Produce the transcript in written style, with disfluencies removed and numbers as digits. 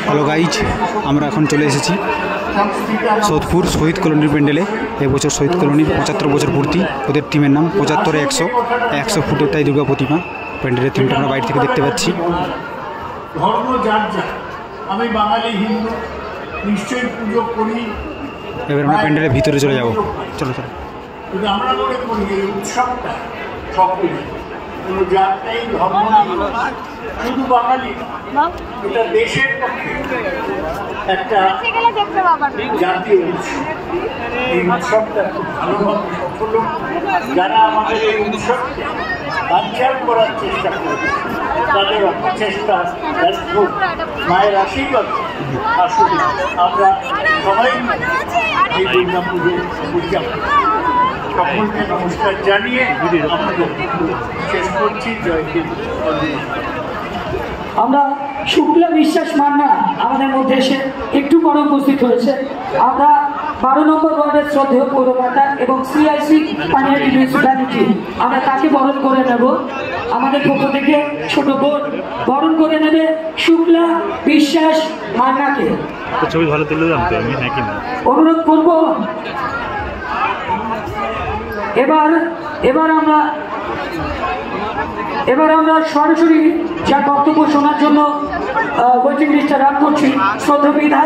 Hello guys, আমরা এখন চলে এসেছি সোদপুর শহীদ কলোনির প্যান্ডেলে। এবছর শহীদ কলোনির 75 বছর পূর্তি। ওদের টিমের নাম 75-100 ফুটের তাই দুর্গা প্রতিমা। প্যান্ডেলের থিমটা আমরা বাইরে থেকে দেখতে পাচ্ছি। ধর্ম যার যা, আমি বাঙালি হিন্দু, নিশ্চয়ই পুজো করি। এবার আমরা প্যান্ডেলের ভিতরে চলে যাব। চলো চলো। কিন্তু আমরা মনে করি এই উৎসবটা সকলে, কোনো জাতটাই ধর্ম শুধু বাঙালি, এটা দেশের পক্ষে একটা জাতীয় উৎসব। এই উৎসবটা খুব ভালোভাবে সফল। যারা আমাদের এই উৎসবকে বাঞ্চাল করার চেষ্টা করেছে তাদের অপচেষ্টা ব্যর্থ। মায়ের আশীর্বাদ আসলে আমরা সবাই এই দুর্গা পুজো উদযাপন। সকলকে নমস্কার জানিয়ে আমাদের শেষ করছি। জয় হিন্দ। আমরা শুক্লা বিশ্বাস মান্না আমাদের মধ্যে এসে একটু পরে উপস্থিত হয়েছে। আমরা 12 নম্বর ওয়ার্ডের শ্রদ্ধেয় পৌরমাতা এবং সিআইসি পানিহাটি মিউনিসিপ্যালিটি, আমরা তাকে বরণ করে নেব। আমাদের পক্ষ থেকে ছোট বোন বরণ করে নেবে শুক্লা বিশ্বাস মান্নাকে। ছবি ভালো তুলে জানতো আমি নাকি না, অনুরোধ করব। এবার আমরা সরাসরি যার বক্তব্য শোনার জন্য ওয়েটিং লিস্টে রান করছি শ্রদ্ধা বিধায়ক।